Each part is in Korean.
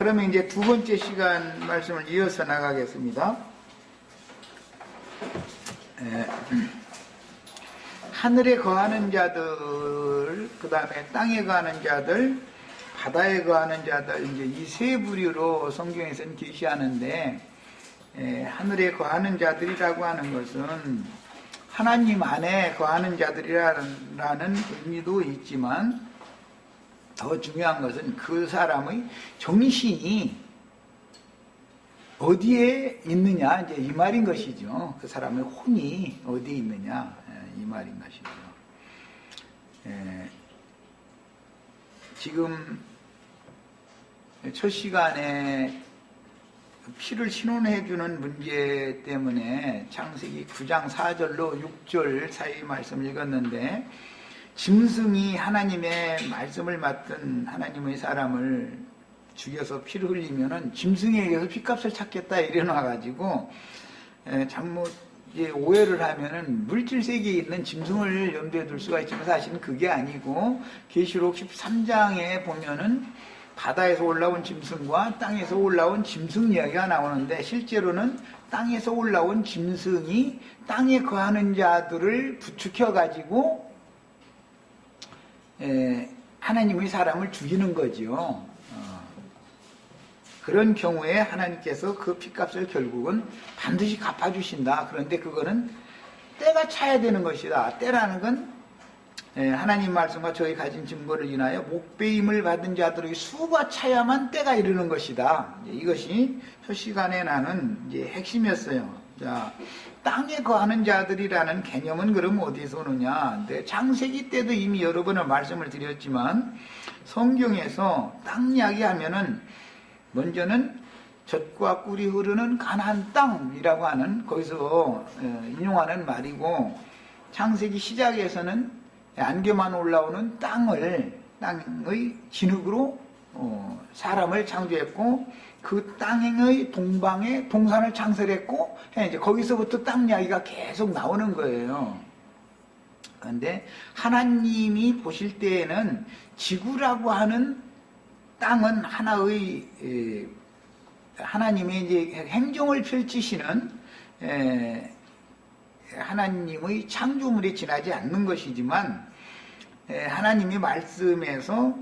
그러면 이제 두 번째 시간 말씀을 이어서 나가겠습니다. 하늘에 거하는 자들, 그 다음에 땅에 거하는 자들, 바다에 거하는 자들, 이제 이 세 부류로 성경에서는 계시하는데, 하늘에 거하는 자들이라고 하는 것은 하나님 안에 거하는 자들이라는 의미도 있지만, 더 중요한 것은 그 사람의 정신이 어디에 있느냐, 이제 이 말인 것이죠. 그 사람의 혼이 어디에 있느냐, 이 말인 것이죠. 지금 첫 시간에 피를 신원해주는 문제 때문에 창세기 9장 4절로 6절 사이 말씀 읽었는데, 짐승이 하나님의 말씀을 맡은 하나님의 사람을 죽여서 피를 흘리면은 짐승에게서 피값을 찾겠다 이래놔가지고 잘못 오해를 하면은 물질 세계에 있는 짐승을 염두에 둘 수가 있지만 사실은 그게 아니고, 계시록 13장에 보면은 바다에서 올라온 짐승과 땅에서 올라온 짐승 이야기가 나오는데, 실제로는 땅에서 올라온 짐승이 땅에 거하는 자들을 부추켜가지고 하나님의 사람을 죽이는 거지요. 그런 경우에 하나님께서 그 피값을 결국은 반드시 갚아주신다. 그런데 그거는 때가 차야 되는 것이다. 때라는 건 하나님 말씀과 저희 가진 증거를 인하여 목배임을 받은 자들의 수가 차야만 때가 이르는 것이다. 이것이 첫 시간에 나는 이제 핵심이었어요. 자, 땅에 거하는 자들이라는 개념은 그럼 어디서 오느냐? 창세기 때도 이미 여러 번을 말씀을 드렸지만, 성경에서 땅 이야기하면은 먼저는 젖과 꿀이 흐르는 가나안 땅이라고 하는, 거기서 인용하는 말이고, 창세기 시작에서는 안개만 올라오는 땅의 진흙으로 사람을 창조했고, 그 땅의 동방에 동산을 창설했고, 이제 거기서부터 땅 이야기가 계속 나오는 거예요. 그런데 하나님이 보실 때에는 지구라고 하는 땅은 하나의 하나님의 이제 행정을 펼치시는 하나님의 창조물에 지나지 않는 것이지만, 하나님이 말씀에서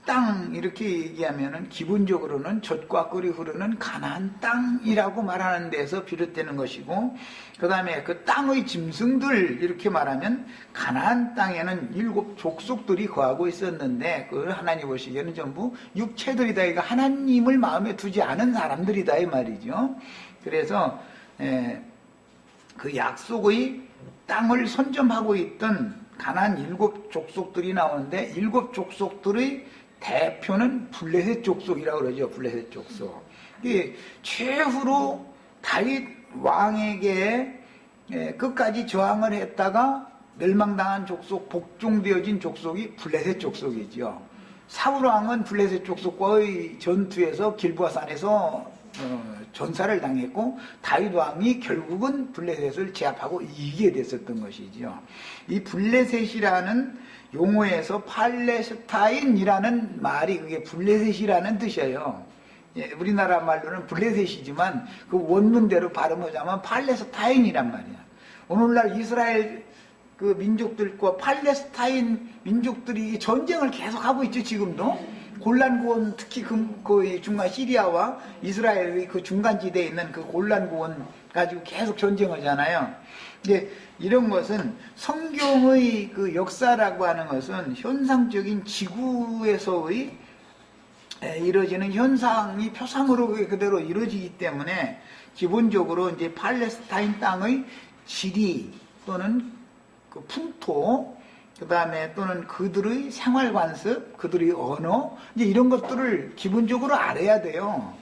땅 이렇게 얘기하면은 기본적으로는 젖과 꿀이 흐르는 가나안 땅이라고 말하는 데서 비롯되는 것이고, 그 다음에 그 땅의 짐승들 이렇게 말하면 가나안 땅에는 7 족속들이 거하고 있었는데, 그 하나님 보시기에는 전부 육체들이다. 이거 하나님을 마음에 두지 않은 사람들이다 이 말이죠. 그래서 그 약속의 땅을 선점하고 있던 가나안 7 족속들이 나오는데, 7 족속들의 대표는 블레셋 족속이라고 그러죠. 블레셋 족속. 최후로 다윗 왕에게 끝까지 저항을 했다가 멸망당한 족속, 복종되어진 족속이 블레셋 족속이죠. 사울 왕은 블레셋 족속과의 전투에서 길보아산에서 전사를 당했고, 다윗 왕이 결국은 블레셋을 제압하고 이기게 됐었던 것이죠. 이 블레셋이라는 용어에서 팔레스타인이라는 말이, 그게 블레셋이라는 뜻이에요. 우리나라 말로는 블레셋이지만 그 원문대로 발음하자면 팔레스타인이란 말이야. 오늘날 이스라엘 그 민족들과 팔레스타인 민족들이 전쟁을 계속하고 있죠. 지금도 골란고원, 특히 그 중간 시리아와 이스라엘의 그 중간지대에 있는 그 골란고원 가지고 계속 전쟁하잖아요. 근데 이런 것은 성경의 그 역사라고 하는 것은 현상적인 지구에서의 이루어지는 현상이 표상으로 그대로 이루어지기 때문에, 기본적으로 이제 팔레스타인 땅의 지리 또는 그 풍토, 그 다음에 또는 그들의 생활관습, 그들의 언어, 이제 이런 것들을 기본적으로 알아야 돼요.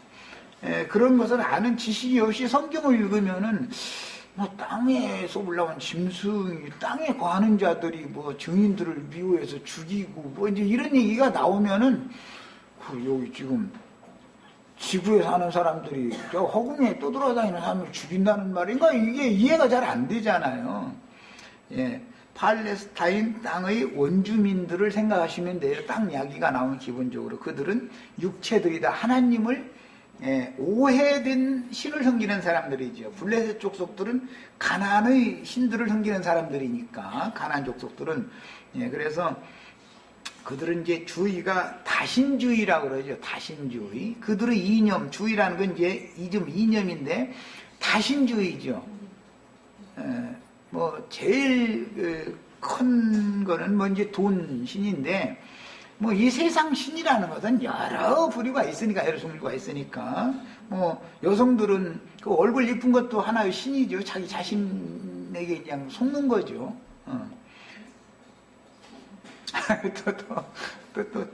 그런 것을 아는 지식이 없이 성경을 읽으면은 땅에서 올라온 짐승이, 땅에 거하는 자들이 증인들을 미워해서 죽이고 이제 이런 얘기가 나오면은, 여기 지금 지구에 사는 사람들이 저 허공에 떠돌아다니는 사람을 죽인다는 말인가? 이게 이해가 잘 안 되잖아요. 팔레스타인 땅의 원주민들을 생각하시면 돼요. 땅 이야기가 나오면 기본적으로 그들은 육체들이다. 하나님을 오해된 신을 섬기는 사람들이죠. 블레셋 족속들은 가나안의 신들을 섬기는 사람들이니까, 가나안 족속들은. 그래서 그들은 이제 주의가 다신주의라고 그러죠. 다신주의. 그들의 이념, 주의라는 건 이제 이념인데 다신주의죠. 뭐 제일 큰 거는 뭐 이제 돈 신인데, 뭐 이 세상 신이라는 것은 여러 부류가 있으니까, 여러 종류가 있으니까, 뭐 여성들은 그 얼굴 이쁜 것도 하나의 신이죠. 자기 자신에게 그냥 속는 거죠.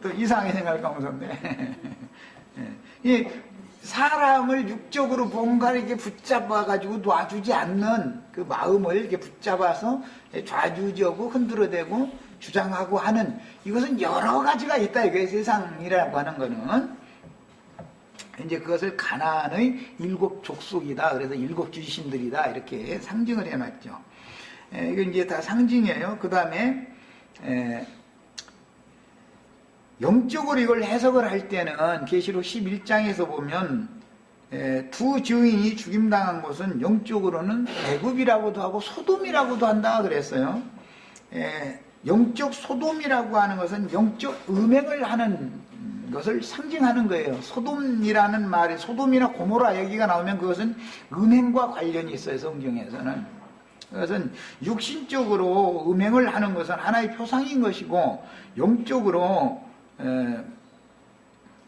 또 이상하게 생각할까 무섭네. 이 사람을 육적으로 뭔가 이렇게 붙잡아가지고 놔주지 않는 그 마음을 이렇게 붙잡아서 좌주지하고 흔들어대고 주장하고 하는, 이것은 여러 가지가 있다. 이게 세상이라고 하는 거는. 이제 그것을 가나안의 7 족속이다. 그래서 7 주신들이다. 이렇게 상징을 해놨죠. 이건 이제 다 상징이에요. 그 다음에, 영적으로 이걸 해석을 할 때는 계시록 11장에서 보면 두 증인이 죽임당한 곳은 영적으로는 애굽이라고도 하고 소돔이라고도 한다 그랬어요. 영적 소돔이라고 하는 것은 영적 음행을 하는 것을 상징하는 거예요. 소돔이라는 말이, 소돔이나 고모라 얘기가 나오면 그것은 음행과 관련이 있어요. 성경에서는. 그것은 육신적으로 음행을 하는 것은 하나의 표상인 것이고, 영적으로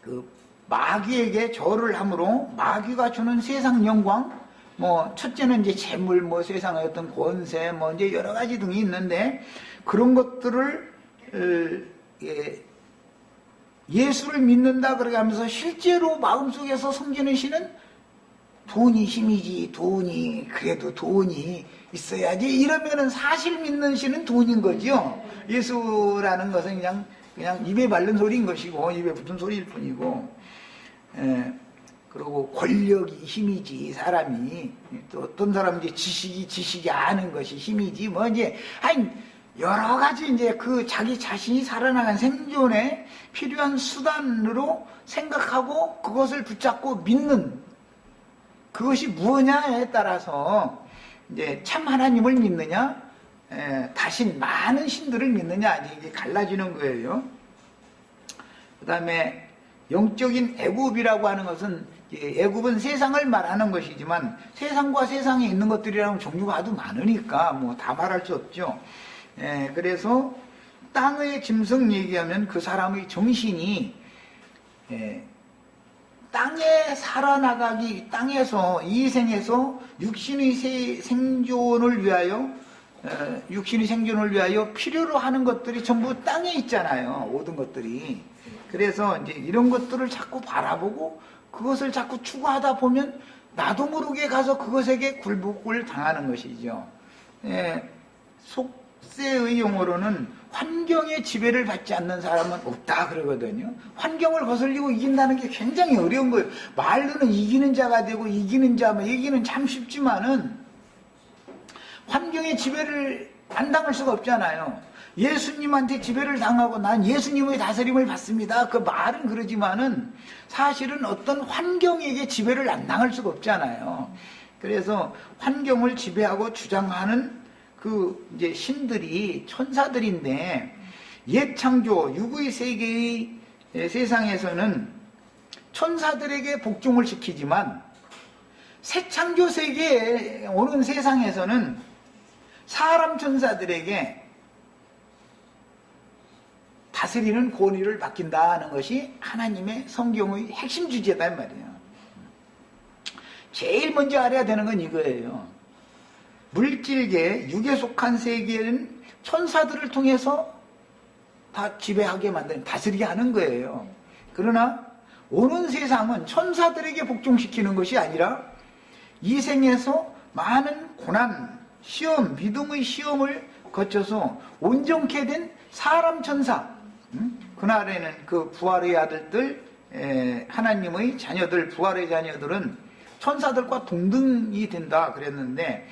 그 마귀에게 절을 함으로 마귀가 주는 세상 영광, 뭐 첫째는 이제 재물, 뭐 세상의 어떤 권세, 뭐 이제 여러 가지 등이 있는데, 그런 것들을 예수를 믿는다 그러게 하면서 실제로 마음속에서 섬기는 신은 돈이 힘이지, 돈이, 그래도 돈이 있어야지, 이러면은 사실 믿는 신은 돈인 거죠. 예수라는 것은 그냥 입에 바른 소리인 것이고, 입에 붙은 소리일 뿐이고, 그리고 권력이 힘이지, 사람이. 또 어떤 사람은 이제 지식이 아는 것이 힘이지, 뭐 이제, 아니, 여러 가지 이제 그 자기 자신이 살아나간 생존에 필요한 수단으로 생각하고 그것을 붙잡고 믿는, 그것이 무엇냐에 따라서 이제 참 하나님을 믿느냐, 다신 많은 신들을 믿느냐, 이게 갈라지는 거예요. 그 다음에 영적인 애굽이라고 하는 것은, 애굽은 세상을 말하는 것이지만 세상과 세상에 있는 것들이라면 종류가 아주 많으니까 뭐 다 말할 수 없죠. 그래서 땅의 짐승 얘기하면 그 사람의 정신이 땅에 살아나가기, 땅에서, 이 생에서 육신의 생존을 위하여, 육신의 생존을 위하여 필요로 하는 것들이 전부 땅에 있잖아요. 모든 것들이. 그래서 이제 이런 것들을 자꾸 바라보고 그것을 자꾸 추구하다 보면 나도 모르게 가서 그것에게 굴복을 당하는 것이죠. 속세의 용어로는 환경의 지배를 받지 않는 사람은 없다 그러거든요. 환경을 거슬리고 이긴다는 게 굉장히 어려운 거예요. 말로는 이기는 자가 되고 이기는 자, 뭐 얘기는 참 쉽지만은 환경의 지배를 안 당할 수가 없잖아요. 예수님한테 지배를 당하고 난 예수님의 다스림을 받습니다. 그 말은 그러지만은 사실은 어떤 환경에게 지배를 안 당할 수가 없잖아요. 그래서 환경을 지배하고 주장하는 그 이제 신들이 천사들인데, 옛 창조 육의 세계의 세상에서는 천사들에게 복종을 시키지만 새 창조 세계에 오는 세상에서는 사람 천사들에게 다스리는 권위를 맡긴다는 것이 하나님의 성경의 핵심 주제단 말이에요. 제일 먼저 알아야 되는 건 이거예요. 물질계, 육에 속한 세계는 천사들을 통해서 다 지배하게 만드는, 다스리게 하는 거예요. 그러나 오는 세상은 천사들에게 복종시키는 것이 아니라 이 생에서 많은 고난, 시험, 믿음의 시험을 거쳐서 온전케 된 사람 천사, 그날에는 그 부활의 아들들, 하나님의 자녀들, 부활의 자녀들은 천사들과 동등이 된다 그랬는데,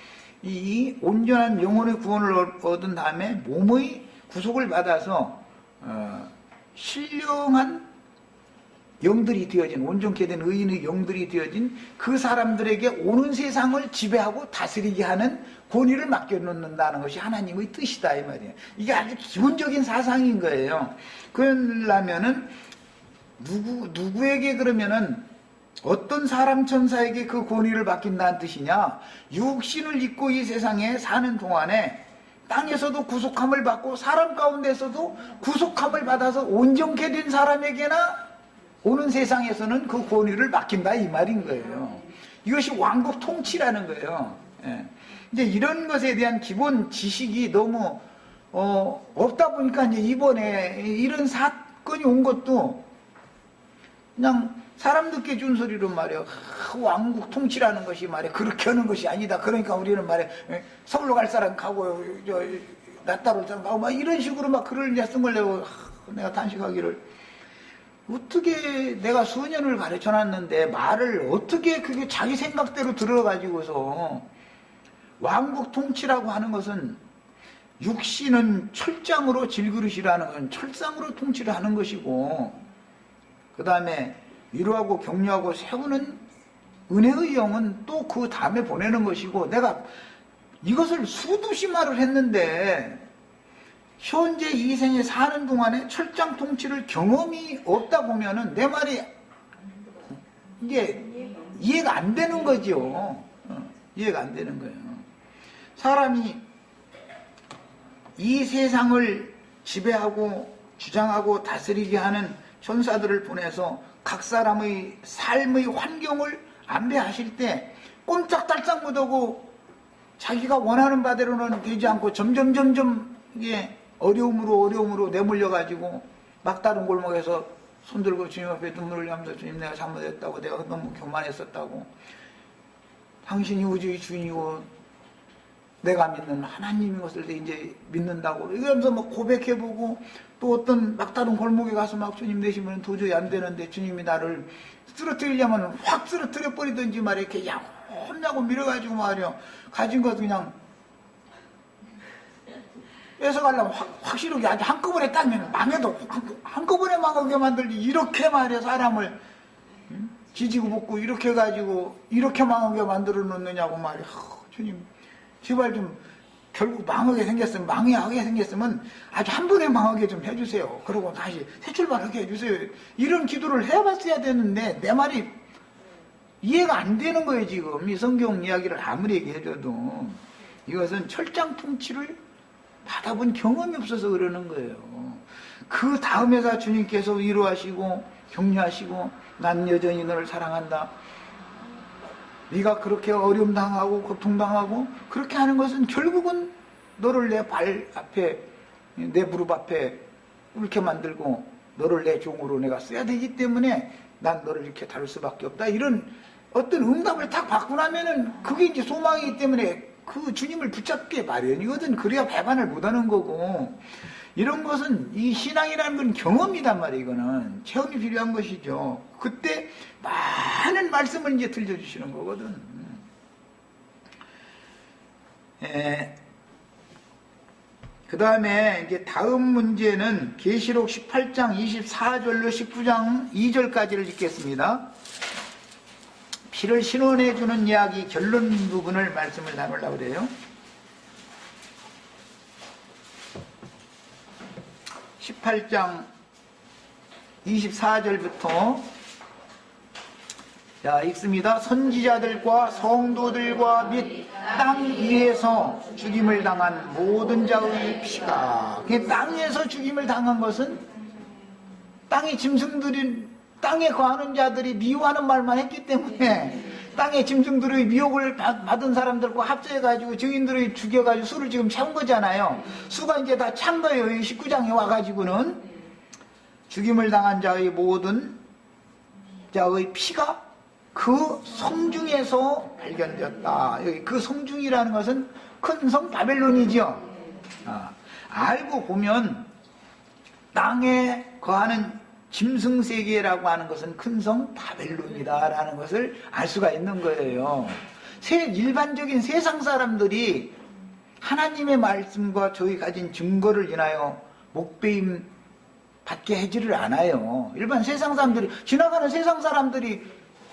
이 온전한 영혼의 구원을 얻은 다음에 몸의 구속을 받아서 신령한 영들이 되어진, 온전케 된 의인의 영들이 되어진 그 사람들에게 오는 세상을 지배하고 다스리게 하는 권위를 맡겨놓는다는 것이 하나님의 뜻이다 이 말이에요. 이게 아주 기본적인 사상인 거예요. 그러려면은 누구에게 그러면은 어떤 사람 천사에게 그 권위를 맡긴다는 뜻이냐? 육신을 입고 이 세상에 사는 동안에 땅에서도 구속함을 받고 사람 가운데서도 구속함을 받아서 온전케 된 사람에게나 오는 세상에서는 그 권위를 맡긴다 이 말인 거예요. 이것이 왕국 통치라는 거예요. 예. 이제 이런 것에 대한 기본 지식이 너무 없다 보니까 이제 이번에 이런 사건이 온 것도 그냥 사람들께 준 소리로 말이야. 왕국 통치라는 것이 말이야. 그렇게 하는 것이 아니다. 그러니까 우리는 말이야. 서울로 갈 사람 가고 나 따로 올 사람 가고 막 이런 식으로 막 글을 이제 쓴 걸 내고 내가 단식하기를 어떻게 내가 수년을 가르쳐 놨는데 말을 어떻게 그게 자기 생각대로 들어가지고서 왕국 통치라고 하는 것은 육신은 철장으로 질그릇이라는 건 철상으로 통치를 하는 것이고 그 다음에 위로하고 격려하고 세우는 은혜의 영은 또 그 다음에 보내는 것이고 내가 이것을 수두시 말을 했는데 현재 이 생에 사는 동안에 철장 통치를 경험이 없다 보면은 내 말이 이게 이해가 안 되는 거죠. 이해가 안 되는 거예요. 사람이 이 세상을 지배하고 주장하고 다스리게 하는 천사들을 보내서 각 사람의 삶의 환경을 안배하실 때 꼼짝달싹 못하고 자기가 원하는 바대로는 되지 않고 점점 이게 어려움으로 내몰려가지고 막다른 골목에서 손들고 주님 앞에 눈물을 흘리면서 주님 내가 잘못했다고 내가 너무 교만했었다고 당신이 우주의 주인이고 내가 믿는 하나님인 것을 이제 믿는다고 이러면서 막 고백해보고 또 어떤 막다른 골목에 가서 막 주님 되시면 도저히 안 되는데 주님이 나를 쓰러뜨리려면 확 쓰러뜨려 버리든지 말이야 이렇게 혼나고 밀어가지고 말이야 가진 것 그냥 뺏어가려면 확실하게 아주 한꺼번에 따면 망해도 한꺼번에 망하게 만들지 이렇게 말이야 사람을 지지고 볶고 이렇게 해가지고 이렇게 망하게 만들어 놓느냐고 말이야 주님 제발 좀 결국 망하게 생겼으면 아주 한 번에 망하게 좀 해주세요. 그러고 다시 새 출발하게 해주세요. 이런 기도를 해봤어야 되는데 내 말이 이해가 안 되는 거예요 지금. 이 성경 이야기를 아무리 얘기해줘도 이것은 철장 통치를 받아본 경험이 없어서 그러는 거예요. 그 다음에서 주님께서 위로하시고 격려하시고 난 여전히 너를 사랑한다. 네가 그렇게 어려움 당하고 고통당하고 그렇게 하는 것은 결국은 너를 내 발 앞에 내 무릎 앞에 이렇게 만들고 너를 내 종으로 내가 써야 되기 때문에 난 너를 이렇게 다룰 수밖에 없다. 이런 어떤 응답을 딱 받고 나면은 그게 이제 소망이기 때문에 그 주님을 붙잡게 마련이거든. 그래야 배반을 못하는 거고 이런 것은 이 신앙이라는 건 경험이단 말이에요. 이거는 체험이 필요한 것이죠. 그때 많은 말씀을 이제 들려주시는 거거든. 그 다음에 이제 다음 문제는 계시록 18장 24절로 19장 2절까지를 읽겠습니다. 피를 신원해 주는 이야기 결론 부분을 말씀을 나누려고 그래요. 18장 24절부터 자 읽습니다. 선지자들과 성도들과 및 땅 위에서 죽임을 당한 모든 자의 피가 땅에서 죽임을 당한 것은 땅의 짐승들이 땅에 거하는 자들이 미워하는 말만 했기 때문에 땅의 짐승들의 미혹을 받은 사람들과 합세해가지고 증인들을 죽여가지고 수를 지금 채운 거잖아요. 수가 이제 다 찬 거예요. 19장에 와가지고는 죽임을 당한 자의 모든 자의 피가 그 성중에서 발견되었다. 여기 그 성중이라는 것은 큰 성 바벨론이죠. 알고 보면 땅에 거하는 짐승세계라고 하는 것은 큰 성 바벨론이다라는 것을 알 수가 있는 거예요. 일반적인 세상 사람들이 하나님의 말씀과 저희 가진 증거를 인하여 목배임 받게 하지를 않아요. 일반 세상 사람들이, 지나가는 세상 사람들이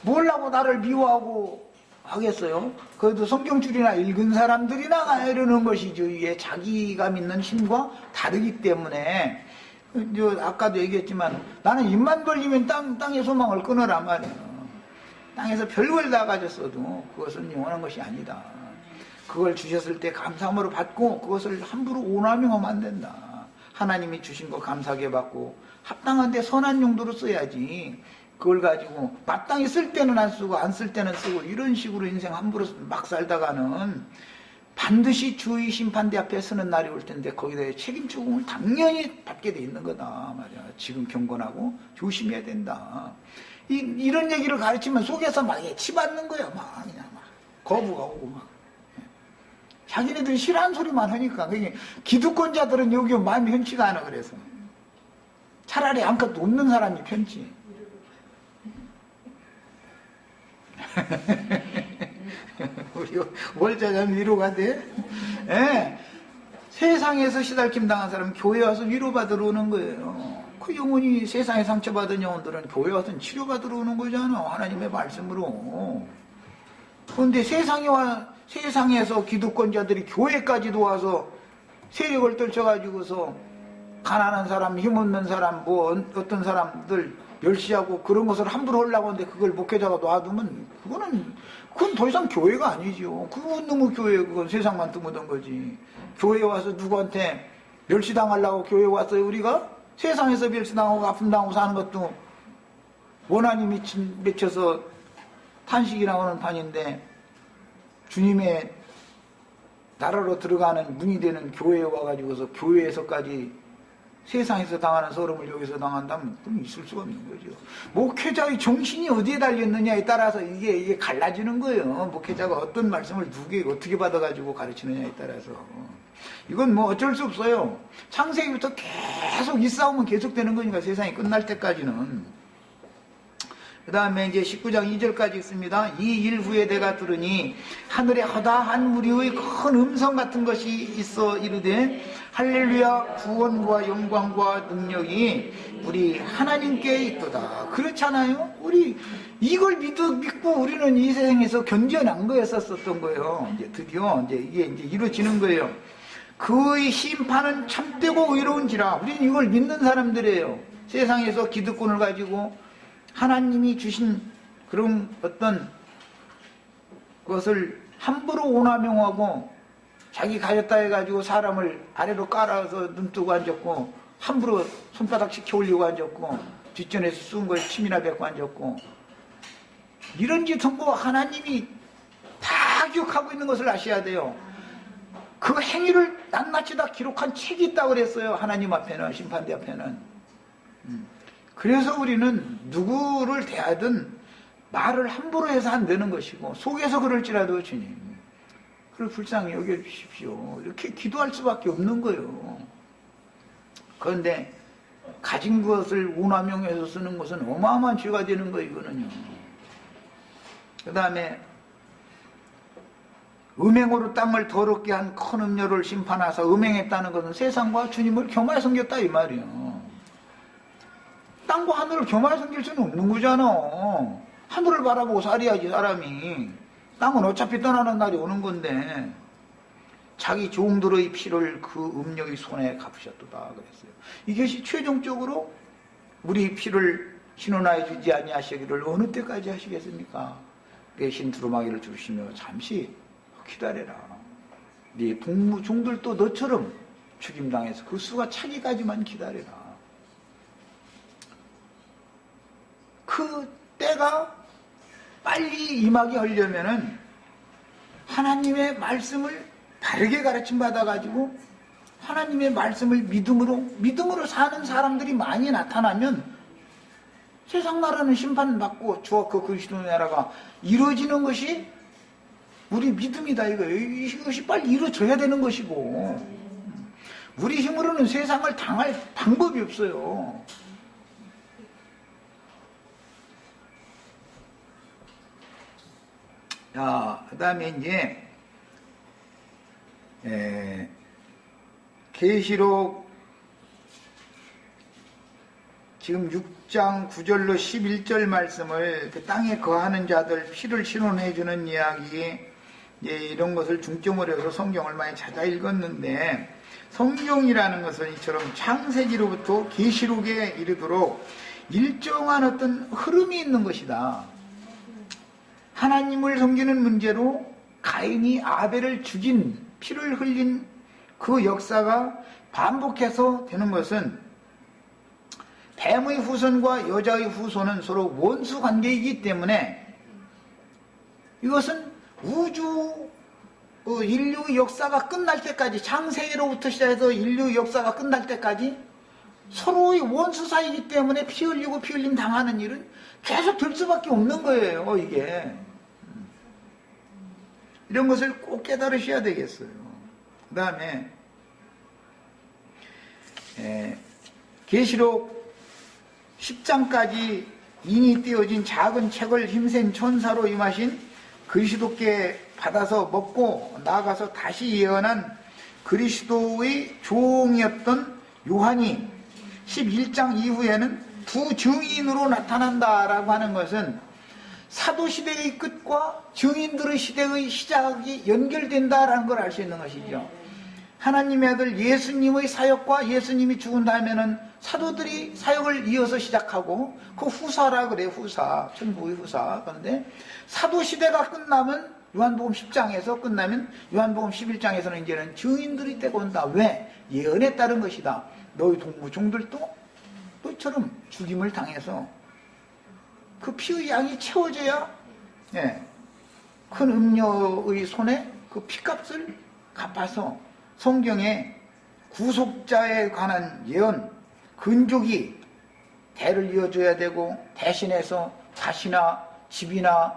뭘라고 나를 미워하고 하겠어요? 그래도 성경줄이나 읽은 사람들이나 이러는 것이죠. 이게 자기가 믿는 신과 다르기 때문에. 아까도 얘기했지만 나는 입만 벌리면 땅의 소망을 끊으란 말이에요. 땅에서 별걸 다 가졌어도 그것은 영원한 것이 아니다. 그걸 주셨을 때 감사함으로 받고 그것을 함부로 오남용하면 안 된다. 하나님이 주신 거 감사하게 받고 합당한데 선한 용도로 써야지. 그걸 가지고 마땅히 쓸 때는 안 쓰고 안 쓸 때는 쓰고 이런 식으로 인생 함부로 막 살다가는 반드시 주의 심판대 앞에 서는 날이 올 텐데 거기다 책임 추궁을 당연히 받게 돼 있는 거다 말이야. 지금 경건하고 조심해야 된다. 이런 얘기를 가르치면 속에서 막 치받는 거야. 막 그냥 막 거부가 오고 막. 자기네들이 싫어하는 소리만 하니까. 그게 기득권자들은 여기 마음이 편치가 않아. 그래서 차라리 아무것도 없는 사람이 편치. 우리 월자장 위로가 돼? 예. 세상에서 시달림 당한 사람은 교회 와서 위로받으러 오는 거예요. 그 영혼이 세상에 상처받은 영혼들은 교회 와서 치료받으러 오는 거잖아. 하나님의 말씀으로. 그런데 세상에서 기득권자들이 교회까지도 와서 세력을 떨쳐가지고서 가난한 사람, 힘없는 사람, 어떤 사람들 멸시하고 그런 것을 함부로 하려고 하는데 그걸 목회자가 놔두면 그건 더 이상 교회가 아니죠. 그건 너무 그건 세상만 뜨묻은 거지. 교회에 와서 누구한테 멸시당하려고 교회에 왔어요, 우리가? 세상에서 멸시당하고 아픔당하고 사는 것도 원한이 맺혀서 탄식이 나오는 판인데 주님의 나라로 들어가는 문이 되는 교회에 와가지고서 교회에서까지 세상에서 당하는 서름을 여기서 당한다면 그럼 있을 수가 없는 거죠. 목회자의 정신이 어디에 달렸느냐에 따라서 이게 갈라지는 거예요. 목회자가 어떤 말씀을 어떻게 받아가지고 가르치느냐에 따라서. 이건 뭐 어쩔 수 없어요. 창세기부터 계속 이 싸움은 계속되는 거니까 세상이 끝날 때까지는. 그 다음에 이제 19장 2절까지 있습니다. 이 일 후에 내가 들으니 하늘에 허다한 무리의 큰 음성 같은 것이 있어 이르되 할렐루야 구원과 영광과 능력이 우리 하나님께 있도다. 그렇잖아요. 우리 이걸 믿고 우리는 이 세상에서 견뎌난 거였었던 거예요. 이제 드디어 이게 이루어지는 거예요. 그의 심판은 참되고 의로운지라. 우리는 이걸 믿는 사람들이에요. 세상에서 기득권을 가지고 하나님이 주신 그런 어떤 것을 함부로 오남용하고 자기 가졌다 해가지고 사람을 아래로 깔아서 눈 뜨고 앉았고 함부로 손바닥씩 올리고 앉았고 뒷전에서 쏜 거에 침이나 뱉고 앉았고 이런 짓은 뭐 하나님이 다 기억하고 있는 것을 아셔야 돼요. 그 행위를 낱낱이 다 기록한 책이 있다고 그랬어요. 하나님 앞에는, 심판대 앞에는. 그래서 우리는 누구를 대하든 말을 함부로 해서 안 되는 것이고 속에서 그럴지라도 주님 그걸 불쌍히 여겨주십시오. 이렇게 기도할 수밖에 없는 거예요. 그런데 가진 것을 오남용해서 쓰는 것은 어마어마한 죄가 되는 거예요. 이거는요. 그 다음에 음행으로 땅을 더럽게 한 큰 음료를 심판하사 음행했다는 것은 세상과 주님을 겸하여 섬겼다 이 말이에요. 땅과 하늘을 겸하여 섬길 수는 없는 거잖아. 하늘을 바라보고 살아야지 사람이. 땅은 어차피 떠나는 날이 오는 건데 자기 종들의 피를 그 음녀의 손에 갚으셨도다 그랬어요. 이것이 최종적으로 우리 피를 신원하여 주지 아니하시기를 어느 때까지 하시겠습니까? 신 두루마기를 주시며 잠시 기다려라. 네 복무 종들도 너처럼 죽임당해서 그 수가 차기까지만 기다려라. 그 때가 빨리 임하게 하려면은 하나님의 말씀을 바르게 가르침 받아가지고 하나님의 말씀을 믿음으로 사는 사람들이 많이 나타나면 세상 나라는 심판받고 주었고 그리스도의 나라가 이루어지는 것이 우리 믿음이다 이거예요. 이것이 빨리 이루어져야 되는 것이고 우리 힘으로는 세상을 당할 방법이 없어요. 그 다음에 이제, 계시록 지금 6장 9절로 11절 말씀을 그 땅에 거하는 자들 피를 신원해 주는 이야기, 이런 것을 중점으로 해서 성경을 많이 찾아 읽었는데, 성경이라는 것은 이처럼 창세기로부터 계시록에 이르도록 일정한 어떤 흐름이 있는 것이다. 하나님을 섬기는 문제로 가인이 아벨을 죽인, 피를 흘린 그 역사가 반복해서 되는 것은 뱀의 후손과 여자의 후손은 서로 원수 관계이기 때문에 이것은 우주 인류 역사가 끝날 때까지, 창세기로부터 시작해서 인류 역사가 끝날 때까지 서로의 원수 사이이기 때문에 피 흘리고 피 흘림 당하는 일은 계속 될 수밖에 없는 거예요. 이게 이런 것을 꼭 깨달으셔야 되겠어요. 그 다음에 계시록 10장까지 인이 띄어진 작은 책을 힘센 천사로 임하신 그리스도께 받아서 먹고 나아가서 다시 예언한 그리스도의 종이었던 요한이 11장 이후에는 두 증인으로 나타난다라고 하는 것은 사도시대의 끝과 증인들의 시대의 시작이 연결된다라는 걸 알 수 있는 것이죠. 하나님의 아들 예수님의 사역과 예수님이 죽은 다음에는 사도들이 사역을 이어서 시작하고 그 후사라 그래요. 후사, 천부의 후사. 그런데 사도시대가 끝나면 요한복음 10장에서 끝나면 요한복음 11장에서는 이제는 증인들이 때가 온다. 왜? 예언에 따른 것이다. 너희 동무종들도 너희처럼 죽임을 당해서 그 피의 양이 채워져야 큰 음녀의 손에 그 피값을 갚아서 성경에 구속자에 관한 예언, 근족이 대를 이어줘야 되고 대신해서 밭이나 집이나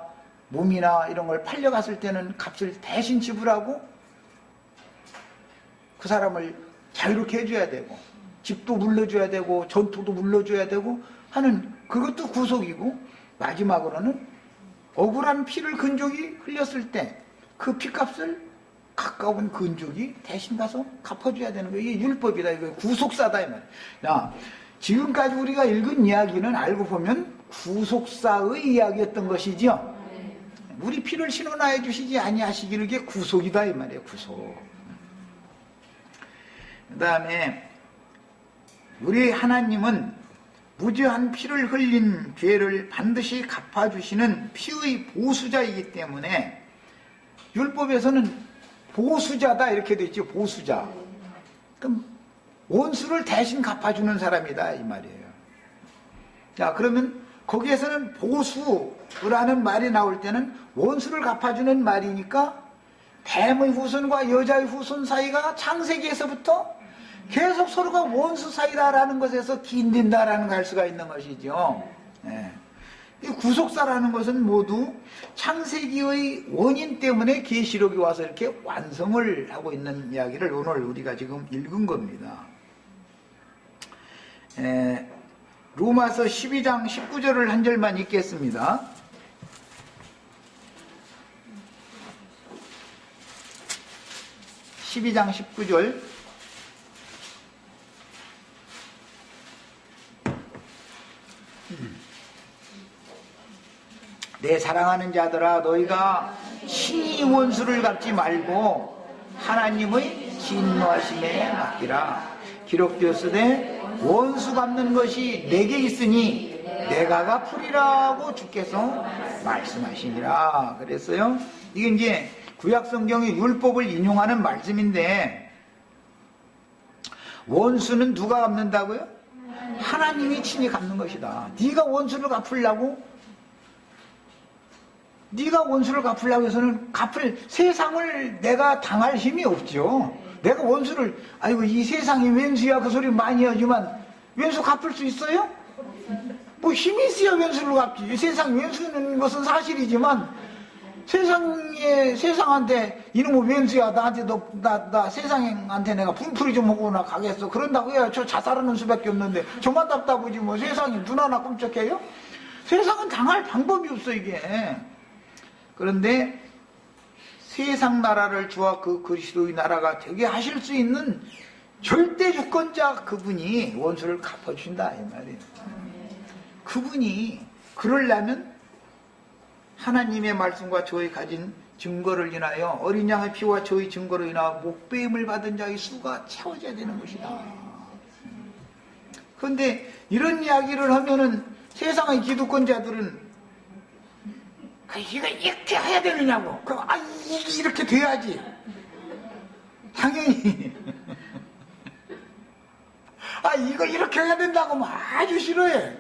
몸이나 이런 걸 팔려갔을 때는 값을 대신 지불하고 그 사람을 자유롭게 해줘야 되고 집도 물려줘야 되고 전토도 물려줘야 되고 하는 그것도 구속이고, 마지막으로는 억울한 피를 근족이 흘렸을 때 그 피값을 가까운 근족이 대신 가서 갚아줘야 되는 거예요. 이게 율법이다. 이거 구속사다 이 말이야. 야, 지금까지 우리가 읽은 이야기는 알고 보면 구속사의 이야기였던 것이죠. 우리 피를 신원하여 주시지 아니하시기를 이게 구속이다 이 말이에요. 구속. 그 다음에 우리 하나님은 무죄한 피를 흘린 죄를 반드시 갚아주시는 피의 보수자이기 때문에 율법에서는 보수자다 이렇게 되어 있죠. 보수자. 그럼 원수를 대신 갚아주는 사람이다 이 말이에요. 자, 그러면 거기에서는 보수라는 말이 나올 때는 원수를 갚아주는 말이니까 뱀의 후손과 여자의 후손 사이가 창세기에서부터 계속 서로가 원수 사이다라는 것에서 긴딘다라는 걸 알 수가 있는 것이죠. 이 구속사라는 것은 모두 창세기의 원인 때문에 계시록이 와서 이렇게 완성을 하고 있는 이야기를 오늘 우리가 지금 읽은 겁니다. 로마서 12장 19절을 한 절만 읽겠습니다. (12장 19절) 내 사랑하는 자들아, 너희가 친히 원수를 갚지 말고 하나님의 진노하심에 맡기라. 기록되었으되 원수 갚는 것이 내게 있으니 내가 갚으리라고 주께서 말씀하시니라. 그랬어요. 이게 이제 구약성경의 율법을 인용하는 말씀인데, 원수는 누가 갚는다고요? 하나님이 친히 갚는 것이다. 네가 원수를 갚으려고 해서는 세상을 내가 당할 힘이 없죠. 내가 원수를, 아이고 이 세상이 왼수야 그 소리 많이 하지만 왼수 갚을 수 있어요? 뭐 힘이 있어야 왼수를 갚지. 이 세상 왼수는 것은 사실이지만 세상한테 이놈의 왼수야, 나한테 나 세상한테 내가 분풀이 좀 하고 나 가겠어. 그런다고 해야 저 자살하는 수밖에 없는데 저만 답답하지 뭐 세상이 눈 하나 끔찍해요? 세상은 당할 방법이 없어 이게. 그런데 세상 나라를 주와 그 그리스도의 나라가 되게 하실 수 있는 절대 주권자 그분이 원수를 갚아주신다 이 말이에요. 그분이 그러려면 하나님의 말씀과 저희 가진 증거를 인하여 어린 양의 피와 저희 증거로 인하여 목배임을 받은 자의 수가 채워져야 되는 것이다. 그런데 이런 이야기를 하면은 세상의 기득권자들은 이거 이렇게 해야 되느냐고. 이게 이렇게 돼야지. 당연히. 이거 이렇게 해야 된다고 하면 아주 싫어해.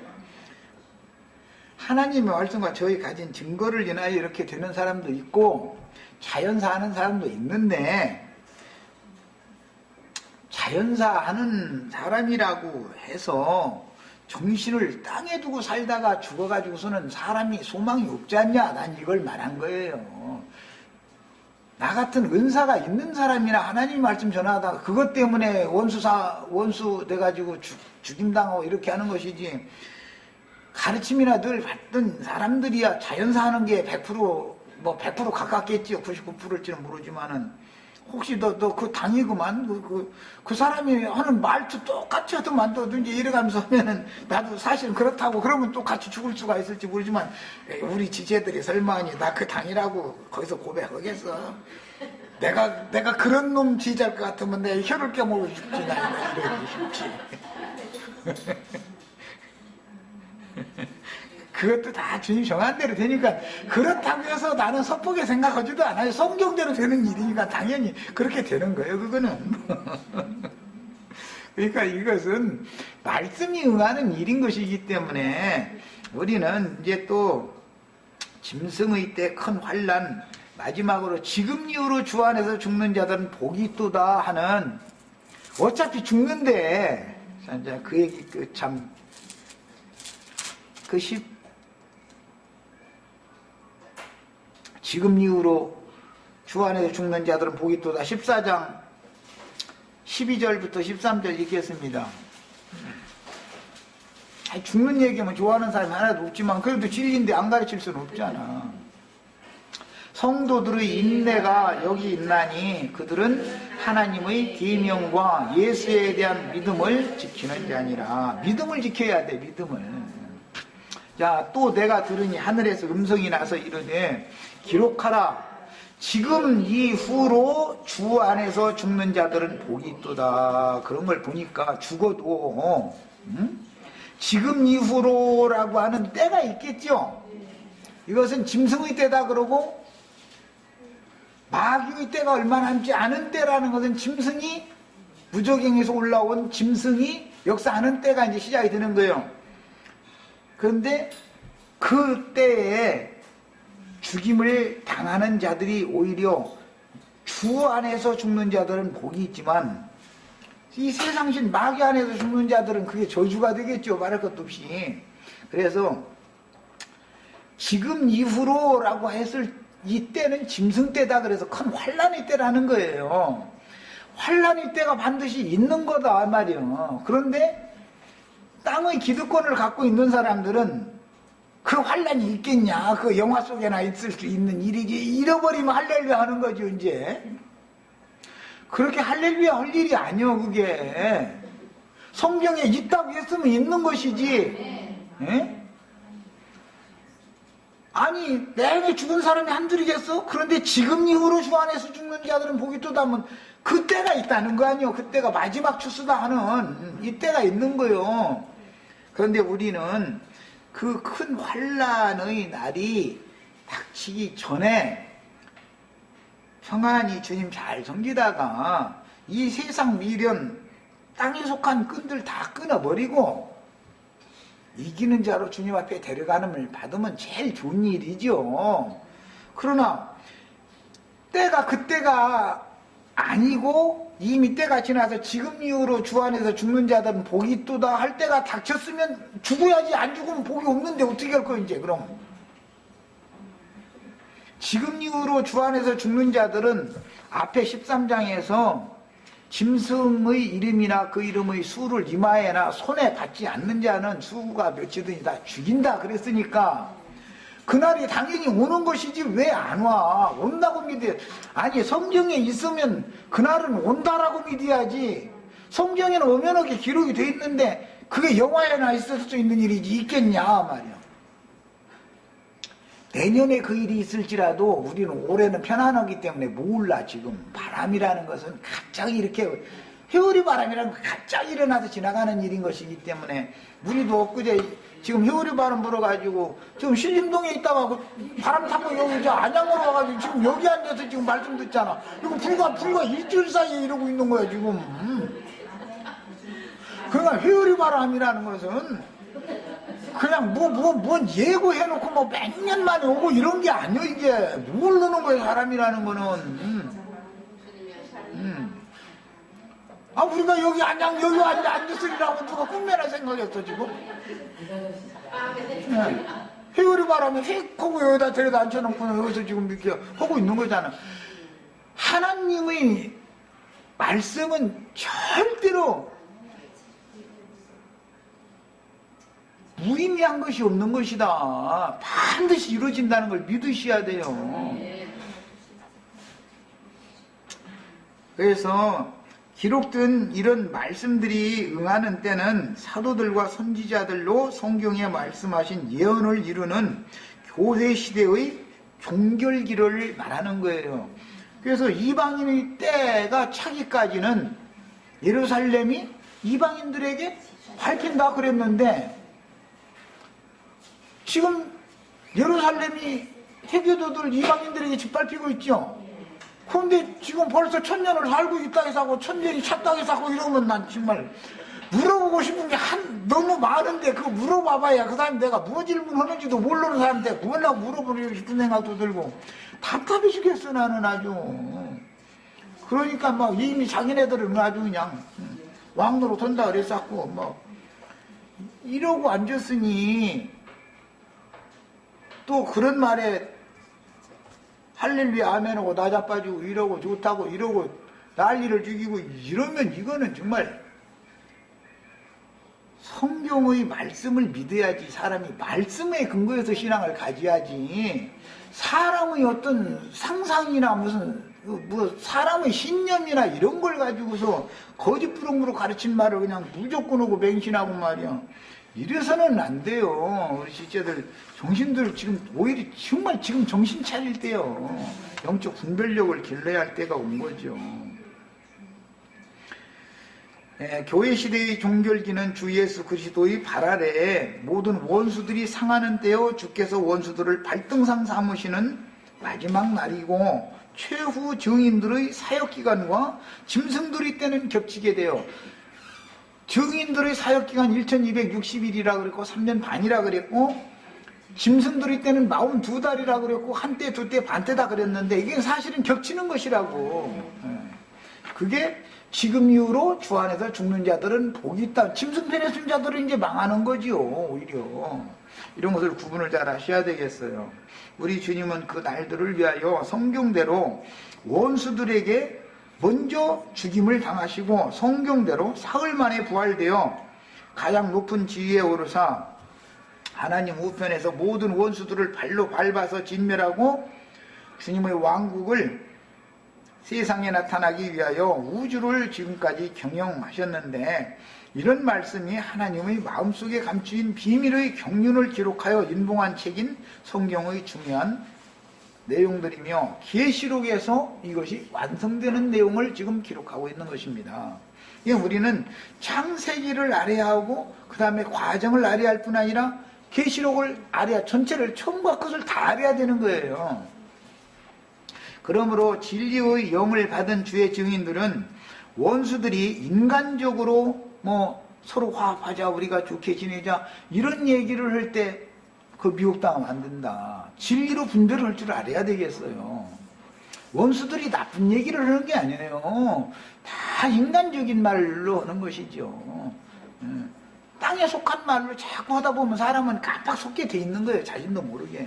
하나님의 말씀과 저희 가진 증거를 인하여 이렇게 되는 사람도 있고 자연사 하는 사람도 있는데 자연사 하는 사람이라고 해서 정신을 땅에 두고 살다가 죽어가지고서는 사람이 소망이 없지 않냐? 난 이걸 말한 거예요. 나 같은 은사가 있는 사람이나 하나님 말씀 전하다가 그것 때문에 원수 돼가지고 죽임당하고 이렇게 하는 것이지, 가르침이나 늘 받던 사람들이야 자연사 하는 게 100% 가깝겠지요. 99%일지는 모르지만은, 혹시 너 그 당이구만. 그 사람이 하는 말투 똑같이 하더만, 또 이제 이래가면서 하면은, 나도 사실은 그렇다고 그러면 똑같이 죽을 수가 있을지 모르지만, 우리 지체들이 설마니 나 그 당이라고 거기서 고백하겠어. 내가 그런 놈 지지할 것 같으면 내 혀를 깨물고 죽지, 나 이러기 쉽지. 그것도 다 주님 정한 대로 되니까, 그렇다고 해서 나는 섭하게 생각하지도 않아요. 성경대로 되는 일이니까 당연히 그렇게 되는 거예요, 그거는. 그러니까 이것은 말씀이 응하는 일인 것이기 때문에, 우리는 이제 또 짐승의 때 큰 환난, 마지막으로 지금 이후로 주 안에서 죽는 자들은 복이 있도다 하는, 어차피 죽는데, 그 얘기 지금 이후로 주 안에서 죽는 자들은 복이 있도다. 14장 12절부터 13절 읽겠습니다. 죽는 얘기하면 좋아하는 사람이 하나도 없지만, 그래도 진리인데 안 가르칠 수는 없잖아. 성도들의 인내가 여기 있나니 그들은 하나님의 계명과 예수에 대한 믿음을 지키는 자니라. 믿음을 지켜야 돼, 믿음을. 자, 또 내가 들으니 하늘에서 음성이 나서 이르되 기록하라. 지금 이후로 주 안에서 죽는 자들은 복이 있도다. 그런 걸 보니까 죽어도 지금 이후로라고 하는 때가 있겠죠. 이것은 짐승의 때다 그러고, 마귀의 때가 얼마 남지 않은 때라는 것은 짐승이, 무저갱에서 올라온 짐승이 역사하는 때가 이제 시작이 되는 거예요. 그런데 그 때에 죽임을 당하는 자들이 오히려 주 안에서 죽는 자들은 복이 있지만, 이 세상신 마귀 안에서 죽는 자들은 그게 저주가 되겠죠. 말할 것도 없이. 그래서 지금 이후로라고 했을 이때는 짐승 때다. 그래서 큰 환난의 때라는 거예요. 환난의 때가 반드시 있는 거다 말이에요. 그런데 땅의 기득권을 갖고 있는 사람들은 그 환난이 있겠냐, 그 영화 속에나 있을 수 있는 일이지, 잃어버리면 할렐루야 하는 거죠. 이제 그렇게 할렐루야 할 일이 아니요. 그게 성경에 있다고 했으면 있는 것이지. 에? 아니, 내내 죽은 사람이 한둘이겠어? 그런데 지금 이후로 주 안에서 죽는 자들은 복이 있도다면 그때가 있다는 거 아니요. 그때가 마지막 추수다 하는 이때가 있는 거요. 그런데 우리는 그 큰 환난의 날이 닥치기 전에 평안히 주님 잘 섬기다가 이 세상 미련, 땅에 속한 끈들 다 끊어버리고 이기는 자로 주님 앞에 데려가는을 받으면 제일 좋은 일이죠. 그러나 때가 그때가 아니고 이미 때가 지나서 지금 이후로 주 안에서 죽는 자들은 복이 있도다 할 때가 닥쳤으면 죽어야지. 안 죽으면 복이 없는데 어떻게 할 거야 이제. 그럼 지금 이후로 주 안에서 죽는 자들은 앞에 13장에서 짐승의 이름이나 그 이름의 수를 이마에나 손에 받지 않는 자는 수가 몇이든지 다 죽인다 그랬으니까, 그날이 당연히 오는 것이지 왜 안 와? 온다고 믿어야. 아니 성경에 있으면 그날은 온다라고 믿어야지. 성경에는 엄연하게 기록이 돼 있는데 그게 영화에나 있을 수 있는 일이지 있겠냐 말이야. 내년에 그 일이 있을지라도 우리는 올해는 편안하기 때문에 몰라. 지금 바람이라는 것은 갑자기 이렇게 회오리 바람이라는 건 갑자기 일어나서 지나가는 일인 것이기 때문에 우리도 엊그제 지금 회오리 바람 불어가지고 지금 신림동에 있다가 그 바람 타고 여기 이제 안양으로 와가지고 지금 여기 앉아서 지금 말씀 듣잖아. 이거 불과 일주일 사이에 이러고 있는 거야 지금. 그러니까 회오리 바람이라는 것은 그냥 뭔 예고해놓고 뭐 몇 년 만에 오고 이런 게 아니야. 이게 모르는 거야 사람이라는 거는. 아 우리가 여기 안양 여기 앉았으리라고 누가 꿈에나 생각했어 지금. 회오리 바람이 휙 하고 여기다 데려다 앉혀놓고 여기서 지금 이렇게 하고 있는 거잖아. 하나님의 말씀은 절대로 무의미한 것이 없는 것이다. 반드시 이루어진다는 걸 믿으셔야 돼요. 그래서 기록된 이런 말씀들이 응하는 때는 사도들과 선지자들로 성경에 말씀하신 예언을 이루는 교회 시대의 종결기를 말하는 거예요. 그래서 이방인의 때가 차기까지는 예루살렘이 이방인들에게 밟힌다 그랬는데 지금 예루살렘이 해교도들 이방인들에게 짓밟히고 있죠. 그런데 지금 벌써 1000년을 살고 이 땅에 사고 1000년이 차 땅에 사고 이러면 난 정말 물어보고 싶은 게 너무 많은데 그거 물어봐봐야 그 사람 내가 뭐 질문하는지도 모르는 사람한테 뭐나 물어보고 싶은 생각도 들고 답답해 죽겠어 나는 아주. 그러니까 막 이미 자기네들은 아주 그냥 왕노로 돈다 그랬었고 뭐 이러고 앉았으니 또 그런 말에 할렐루야 아멘하고 나 자빠지고 이러고 좋다고 이러고 난리를 죽이고 이러면 이거는 정말 성경의 말씀을 믿어야지. 사람이 말씀에 근거해서 신앙을 가져야지. 사람의 어떤 상상이나 무슨 사람의 신념이나 이런 걸 가지고서 거짓부렁부렁 가르친 말을 그냥 무조건 하고 맹신하고 말이야. 이래서는 안 돼요. 우리 지체들 정신들 지금 오히려 정말 지금 정신 차릴 때요. 영적 분별력을 길러야 할 때가 온 거죠. 교회 시대의 종결기는 주 예수 그리스도의 발 아래에 모든 원수들이 상하는 때요 주께서 원수들을 발등상 삼으시는 마지막 날이고 최후 증인들의 사역기간과 짐승들의 때는 겹치게 돼요. 증인들의 사역기간 1260일이라 그랬고 3년 반이라 그랬고 짐승들의 때는 42달이라 그랬고 한때 두때 반때다 그랬는데 이게 사실은 겹치는 것이라고. 그게 지금 이후로 주 안에서 죽는 자들은 복이 있다. 짐승편에 쓴 자들은 이제 망하는 거지요. 오히려 이런 것을 구분을 잘 하셔야 되겠어요. 우리 주님은 그 날들을 위하여 성경대로 원수들에게 먼저 죽임을 당하시고 성경대로 사흘 만에 부활되어 가장 높은 지위에 오르사 하나님 우편에서 모든 원수들을 발로 밟아서 진멸하고 주님의 왕국을 세상에 나타나기 위하여 우주를 지금까지 경영하셨는데 이런 말씀이 하나님의 마음속에 감추인 비밀의 경륜을 기록하여 인봉한 책인 성경의 중요한 내용들이며 계시록에서 이것이 완성되는 내용을 지금 기록하고 있는 것입니다. 우리는 창세기를 알아야 하고 그 다음에 과정을 알아야 할 뿐 아니라 계시록을 알아야 전체를 처음과 끝을 다 알아야 되는 거예요. 그러므로 진리의 영을 받은 주의 증인들은 원수들이 인간적으로 서로 화합하자 우리가 좋게 지내자 이런 얘기를 할 때 그 미혹당하면 안 된다. 진리로 분별을 할 줄 알아야 되겠어요. 원수들이 나쁜 얘기를 하는 게 아니에요. 다 인간적인 말로 하는 것이죠. 땅에 속한 말로 자꾸 하다 보면 사람은 깜빡 속게 돼 있는 거예요. 자신도 모르게.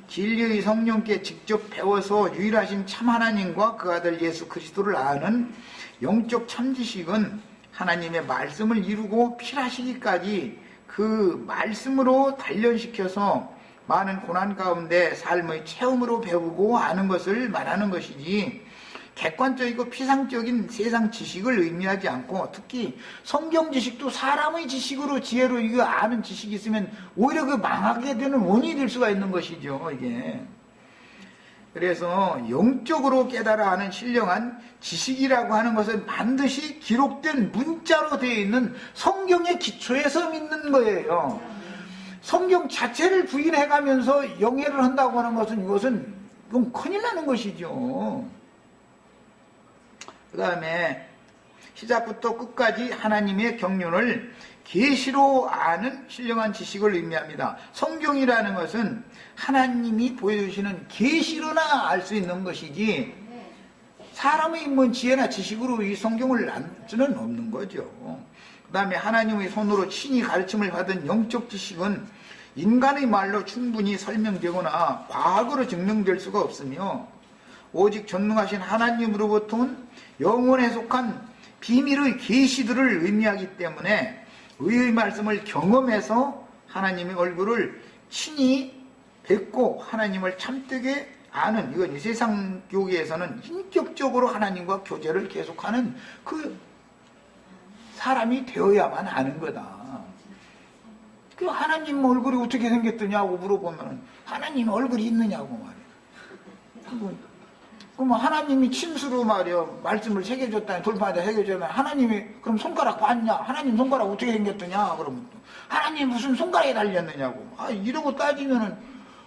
진리의 성령께 직접 배워서 유일하신 참 하나님과 그 아들 예수 그리스도를 아는 영적 참지식은 하나님의 말씀을 이루고 필하시기까지 그 말씀으로 단련시켜서 많은 고난 가운데 삶의 체험으로 배우고 아는 것을 말하는 것이지, 객관적이고 피상적인 세상 지식을 의미하지 않고, 특히 성경 지식도 사람의 지식으로 지혜로 이거 아는 지식이 있으면 오히려 그 망하게 되는 원인이 될 수가 있는 것이죠, 이게. 그래서 영적으로 깨달아 하는 신령한 지식이라고 하는 것은 반드시 기록된 문자로 되어 있는 성경의 기초에서 믿는 거예요. 성경 자체를 부인해가면서 영예를 한다고 하는 것은 이것은 좀 큰일 나는 것이죠. 그 다음에 시작부터 끝까지 하나님의 경륜을 계시로 아는 신령한 지식을 의미합니다. 성경이라는 것은 하나님이 보여주시는 계시로나 알 수 있는 것이지, 사람의 뭐 지혜나 지식으로 이 성경을 알 수는 없는 거죠. 그 다음에 하나님의 손으로 친히 가르침을 받은 영적 지식은 인간의 말로 충분히 설명되거나 과학으로 증명될 수가 없으며, 오직 전능하신 하나님으로부터 온 영혼에 속한 비밀의 계시들을 의미하기 때문에 의의 말씀을 경험해서 하나님의 얼굴을 친히 뵙고 하나님을 참되게 아는, 이건 이 세상 교계에서는 인격적으로 하나님과 교제를 계속하는 그 사람이 되어야만 아는 거다. 그 하나님 얼굴이 어떻게 생겼더냐고 물어보면 하나님 얼굴이 있느냐고 말이야. 그럼 하나님이 침수로 말이야 말씀을 새겨줬다니, 돌판에다 새겨줬다니, 하나님이 그럼 손가락 봤냐? 하나님 손가락 어떻게 생겼더냐? 그러면 하나님 무슨 손가락에 달렸느냐고. 이러고 따지면은,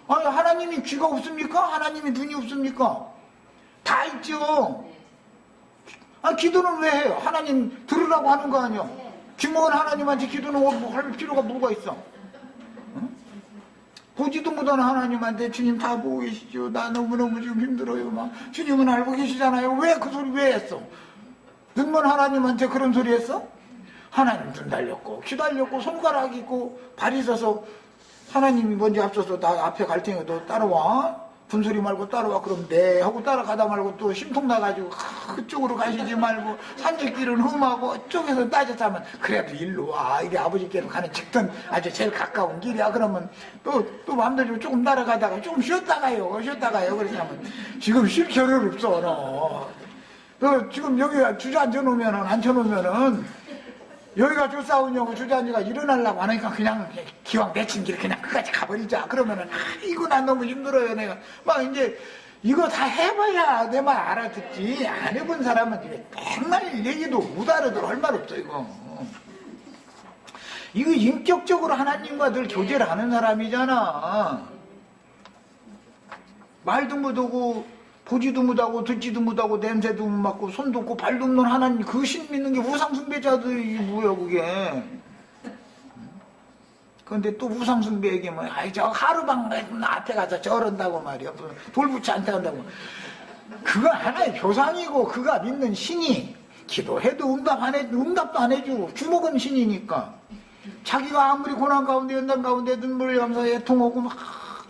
하나님이 귀가 없습니까? 하나님이 눈이 없습니까? 다 있죠. 기도는 왜 해요? 하나님 들으라고 하는 거 아니야? 귀먹은 하나님한테 기도는 할 필요가 뭐가 있어? 보지도 못하는 하나님한테 주님 다 보고 계시죠? 나 너무너무 지금 힘들어요. 막 주님은 알고 계시잖아요. 왜 그 소리 왜 했어? 눈먼 하나님한테 그런 소리 했어? 하나님 눈 달렸고 귀 달렸고 손가락이 있고 발이 있어서 하나님이 먼저 앞서서 나 앞에 갈 테니까 너 따라와. 분소리 말고 따라와. 그럼 네 하고 따라가다 말고 또 심통 나가지고 그쪽으로 가시지 말고 산책길은 험하고 쪽에서 따졌다면 그래도 일로 와. 이게 아버지께로 가는 직선 아주 제일 가까운 길이야. 그러면 또 마음대로 조금 따라가다가 조금 쉬었다가요. 그러냐면 지금 쉴 겨를 없어. 너 지금 여기 주저앉혀놓으면은 앉혀놓으면은 여기가 주싸우냐고 주저앉아가 일어나려고 하니까 그냥 기왕 내친 길 그냥 끝까지 가버리자. 그러면은 이거 난 너무 힘들어요. 내가 막 이제 이거 다 해봐야 내 말 알아듣지. 안 해본 사람은 이게 백날 얘기도 못 알아들어. 할 말 없어 이거. 이거 인격적으로 하나님과 늘 교제를 하는 사람이잖아. 말도 못하고 보지도 못하고 듣지도 못하고 냄새도 못 맡고 손도 없고 발도 없는 하나님, 그 신 믿는 게 우상숭배자들이 뭐야 그게. 그런데 또 우상숭배 얘기하면 저 하루방 앞에 가서 저런다고 말이야. 돌부처한테 간다고. 그거 하나의 표상이고, 그가 믿는 신이 기도해도 응답도 안 해주고 주먹은 신이니까 자기가 아무리 고난 가운데 연단 가운데 눈물을 감사 애통하고 막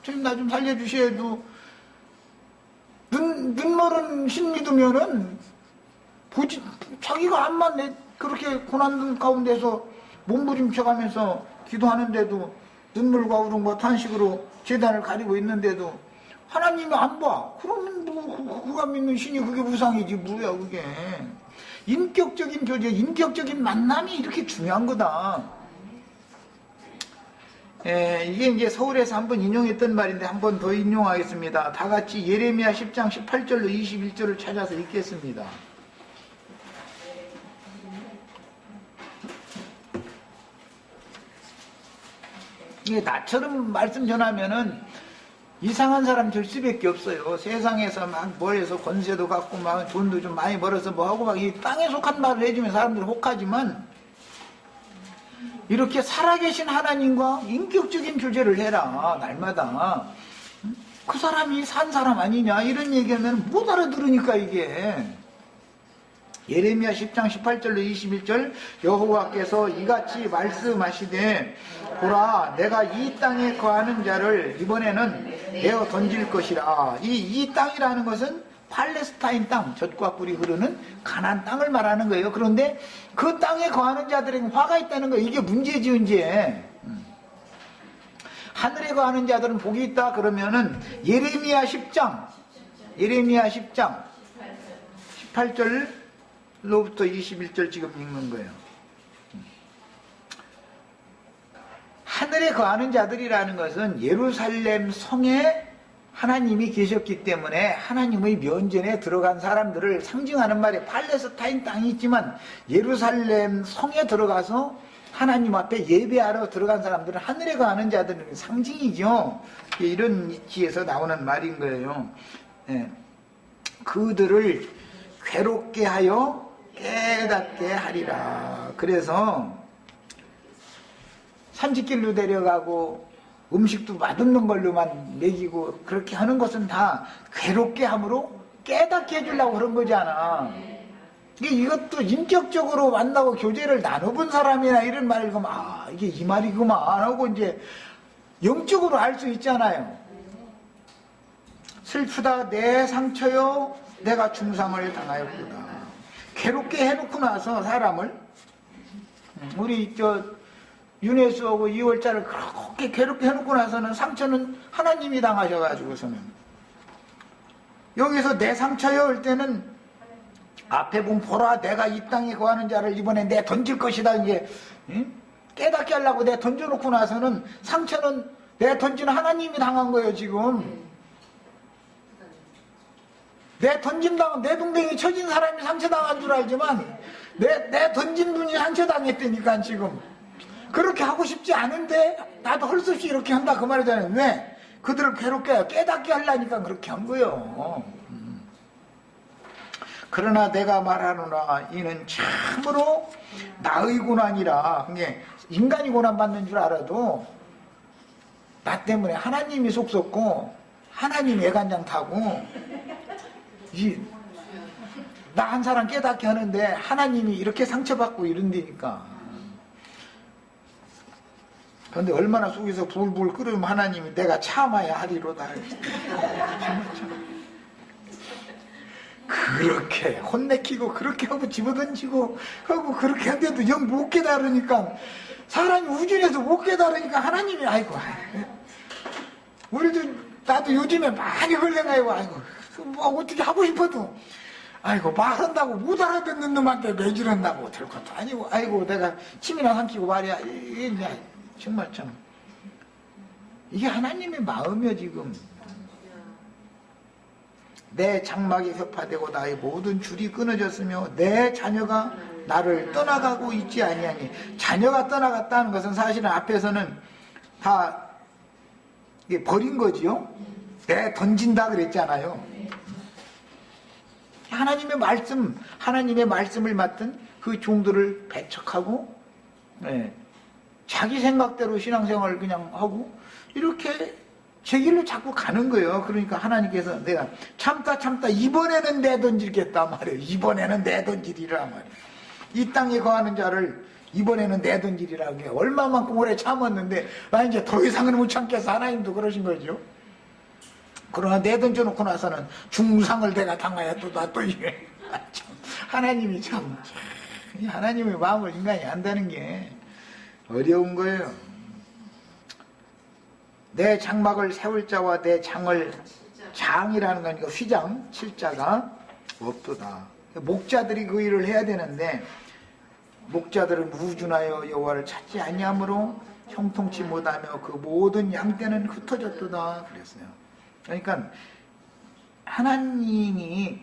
주님 나 좀 살려주셔도 눈멀은 신 믿으면은 자기가 암만 그렇게 고난 가운데서 몸부림쳐가면서 기도하는데도 눈물과 울음과 탄식으로 제단을 가리고 있는데도 하나님이 안 봐. 그러면 그가 믿는 신이 그게 우상이지 뭐야 그게. 인격적인 교제, 인격적인 만남이 이렇게 중요한 거다. 이게 이제 서울에서 한번 인용했던 말인데 한 번 더 인용하겠습니다. 다 같이 예레미야 10장 18절로 21절을 찾아서 읽겠습니다. 이게 나처럼 말씀 전하면은 이상한 사람 될 수밖에 없어요. 세상에서 막 뭐해서 권세도 갖고 막 돈도 좀 많이 벌어서 뭐 하고 막 이 땅에 속한 말을 해주면 사람들이 혹하지만, 이렇게 살아계신 하나님과 인격적인 교제를 해라. 날마다. 그 사람이 산 사람 아니냐 이런 얘기하면 못 알아들으니까 이게. 예레미야 10장 18절로 21절 여호와께서 이같이 말씀하시되 보라 내가 이 땅에 거하는 자를 이번에는 내어 던질 것이라. 이 땅이라는 것은 팔레스타인 땅, 젖과 꿀이 흐르는 가나안 땅을 말하는 거예요. 그런데 그 땅에 거하는 자들에게 화가 있다는 거예요. 이게 문제지 문제. 하늘에 거하는 자들은 복이 있다 그러면은 예레미야 10장 18절로부터 21절 지금 읽는 거예요. 하늘에 거하는 자들이라는 것은 예루살렘 성에 하나님이 계셨기 때문에 하나님의 면전에 들어간 사람들을 상징하는 말에 팔레스타인 땅이 있지만 예루살렘 성에 들어가서 하나님 앞에 예배하러 들어간 사람들은 하늘에 거하는 자들은 상징이죠. 이런 이치에서 나오는 말인 거예요. 예. 그들을 괴롭게 하여 깨닫게 하리라. 그래서 산지길로 데려가고 음식도 맛없는 걸로만 먹이고 그렇게 하는 것은 다 괴롭게 함으로 깨닫게 해주려고 그런 거잖아. 이것도 인격적으로 만나고 교제를 나눠본 사람이나 이런 말을 그러면 아 이게 이 말이구만 하고 이제 영적으로 알 수 있잖아요. 슬프다 내 상처요 내가 중상을 당하였구나. 괴롭게 해놓고 나서 사람을 우리 윤혜수하고 이월자를 그렇게 괴롭게 해놓고 나서는 상처는 하나님이 당하셔가지고서는 여기서 내 상처요 할 때는 앞에 보면 보라 내가 이 땅에 거하는 자를 이번에 내 던질 것이다 이제 깨닫게 하려고 내 던져놓고 나서는 상처는 내 던지는 하나님이 당한 거예요. 지금 내 던짐당한 내 동댕이 쳐진 사람이 상처당한 줄 알지만 내 던진 분이 상처당했다니까. 지금 그렇게 하고 싶지 않은데 나도 할 수 없이 이렇게 한다 그 말이잖아요. 왜? 그들을 괴롭게 깨닫게 하려니까 그렇게 한 거예요. 그러나 내가 말하노라 이는 참으로 나의 고난이라. 그게 인간이 고난받는 줄 알아도 나 때문에 하나님이 속 썩고 하나님이 애간장 타고 나 한 사람 깨닫게 하는데 하나님이 이렇게 상처받고 이런다니까. 그런데 얼마나 속에서 불불 끓으면 하나님이 내가 참아야 하리로다. 그렇게 혼내키고 그렇게 하고 집어던지고 하고 그렇게 한데도 영 못 깨달으니까 사람이 우준해서 못 깨달으니까 하나님이 아이고 우리도 나도 요즘에 많이 걸려가지고 아이고 뭐 어떻게 하고 싶어도 아이고 말한다고 못 알아듣는 놈한테 매질한다고 될 것도 아니고 아이고 내가 침이나 삼키고 말이야. 이게 정말 참 이게 하나님의 마음이야. 지금 내 장막이 격파되고 나의 모든 줄이 끊어졌으며 내 자녀가 나를 떠나가고 있지 아니하니. 자녀가 떠나갔다는 것은 사실은 앞에서는 다 이게 버린 거지요. 내 던진다 그랬잖아요. 하나님의 말씀을 맡은 그 종들을 배척하고 자기 생각대로 신앙생활을 그냥 하고 이렇게 제 길로 자꾸 가는 거예요. 그러니까 하나님께서 내가 참다 이번에는 내던지겠다 말이에요. 이번에는 내던지리라 말이에요. 이 땅에 거하는 자를 이번에는 내던지리라고 해요. 얼마만큼 오래 참았는데 나 이제 더 이상은 못 참겠어. 하나님도 그러신 거죠. 그러나 내던져 놓고 나서는 중상을 내가 당하여 또 이게 하나님이 참 하나님의 마음을 인간이 안다는 게 어려운 거예요. 내 장막을 세울 자와 내 장이라는 거니까 휘장, 칠자가 없도다. 목자들이 그 일을 해야 되는데 목자들은 우준하여 여호와를 찾지 아니하므로 형통치 못하며 그 모든 양떼는 흩어졌도다 그랬어요. 그러니까 하나님이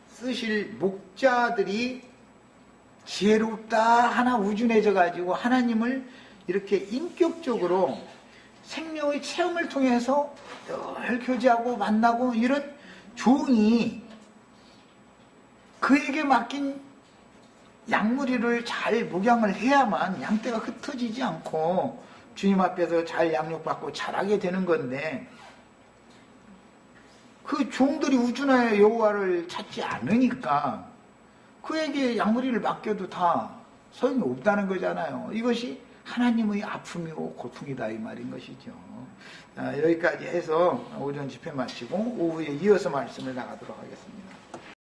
쓰실 목자들이 지혜롭다 하나 우준해져 가지고 하나님을 이렇게 인격적으로 생명의 체험을 통해서 늘 교제하고 만나고 이런 종이 그에게 맡긴 양무리를 잘 목양을 해야만 양떼가 흩어지지 않고 주님 앞에서 잘 양육받고 자라게 되는 건데 그 종들이 우준하여 여호와를 찾지 않으니까 그에게 양무리를 맡겨도 다 소용이 없다는 거잖아요. 이것이 하나님의 아픔이고 고통이다 이 말인 것이죠. 여기까지 해서 오전 집회 마치고 오후에 이어서 말씀을 나가도록 하겠습니다.